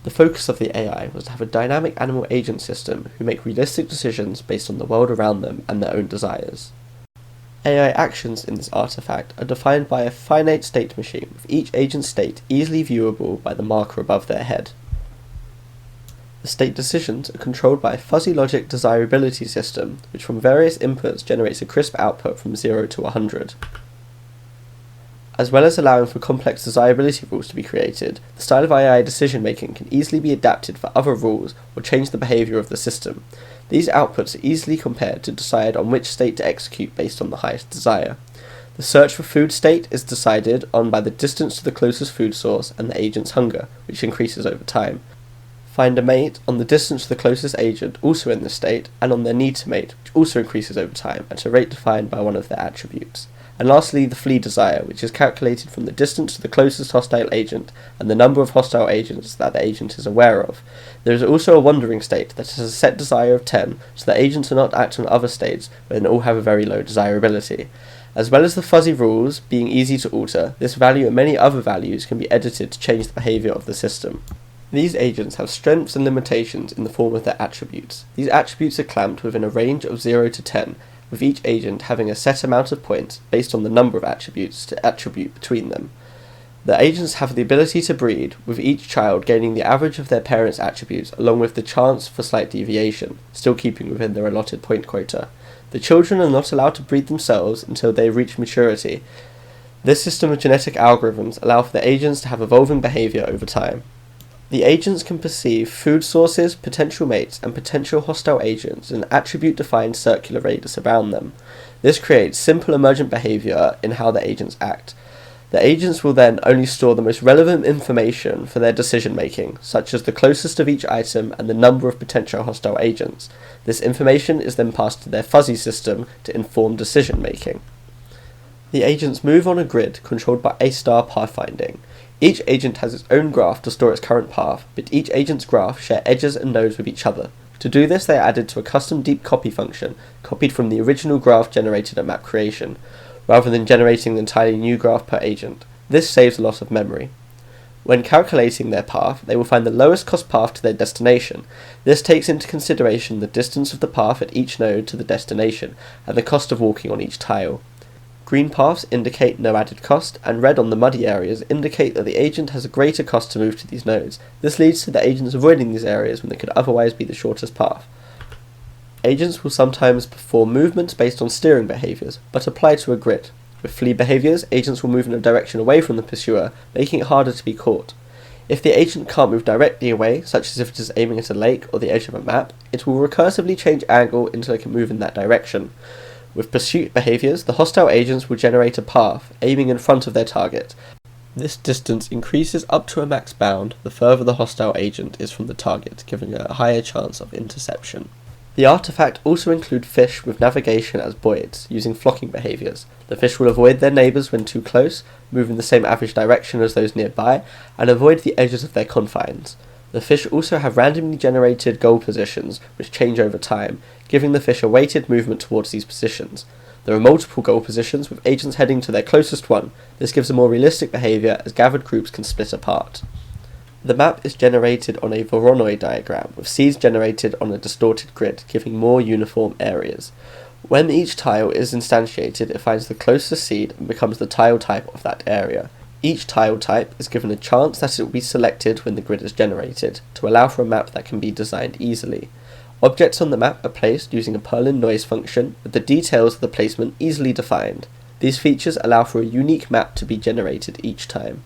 The focus of the AI was to have a dynamic animal agent system who make realistic decisions based on the world around them and their own desires. AI actions in this artifact are defined by a finite state machine, with each agent's state easily viewable by the marker above their head. The state decisions are controlled by a fuzzy logic desirability system, which from various inputs generates a crisp output from 0 to 100. As well as allowing for complex desirability rules to be created, the style of AI decision-making can easily be adapted for other rules or change the behavior of the system. These outputs are easily compared to decide on which state to execute based on the highest desire. The search for food state is decided on by the distance to the closest food source and the agent's hunger, which increases over time. Find a mate on the distance to the closest agent, also in this state, and on their need to mate, which also increases over time at a rate defined by one of their attributes. And lastly, the flee desire, which is calculated from the distance to the closest hostile agent and the number of hostile agents that the agent is aware of. There is also a wandering state that has a set desire of 10, so that agents are not active on other states when all have a very low desirability. As well as the fuzzy rules being easy to alter, this value and many other values can be edited to change the behavior of the system. These agents have strengths and limitations in the form of their attributes. These attributes are clamped within a range of 0 to 10, with each agent having a set amount of points based on the number of attributes to attribute between them. The agents have the ability to breed, with each child gaining the average of their parents' attributes along with the chance for slight deviation, still keeping within their allotted point quota. The children are not allowed to breed themselves until they reach maturity. This system of genetic algorithms allow for the agents to have evolving behavior over time. The agents can perceive food sources, potential mates, and potential hostile agents in an attribute-defined circular radius around them. This creates simple emergent behavior in how the agents act. The agents will then only store the most relevant information for their decision-making, such as the closest of each item and the number of potential hostile agents. This information is then passed to their fuzzy system to inform decision-making. The agents move on a grid controlled by A-star pathfinding. Each agent has its own graph to store its current path, but each agent's graph share edges and nodes with each other. To do this, they are added to a custom deep copy function, copied from the original graph generated at map creation, rather than generating an entirely new graph per agent. This saves a lot of memory. When calculating their path, they will find the lowest cost path to their destination. This takes into consideration the distance of the path at each node to the destination, and the cost of walking on each tile. Green paths indicate no added cost, and red on the muddy areas indicate that the agent has a greater cost to move to these nodes. This leads to the agents avoiding these areas when they could otherwise be the shortest path. Agents will sometimes perform movements based on steering behaviours, but apply to a grid. With flee behaviours, agents will move in a direction away from the pursuer, making it harder to be caught. If the agent can't move directly away, such as if it is aiming at a lake or the edge of a map, it will recursively change angle until it can move in that direction. With pursuit behaviours, the hostile agents will generate a path, aiming in front of their target. This distance increases up to a max bound the further the hostile agent is from the target, giving a higher chance of interception. The artifact also includes fish with navigation as buoys, using flocking behaviours. The fish will avoid their neighbours when too close, move in the same average direction as those nearby, and avoid the edges of their confines. The fish also have randomly generated goal positions, which change over time, giving the fish a weighted movement towards these positions. There are multiple goal positions, with agents heading to their closest one. This gives a more realistic behaviour, as gathered groups can split apart. The map is generated on a Voronoi diagram, with seeds generated on a distorted grid, giving more uniform areas. When each tile is instantiated, it finds the closest seed and becomes the tile type of that area. Each tile type is given a chance that it will be selected when the grid is generated, to allow for a map that can be designed easily. Objects on the map are placed using a Perlin noise function, with the details of the placement easily defined. These features allow for a unique map to be generated each time.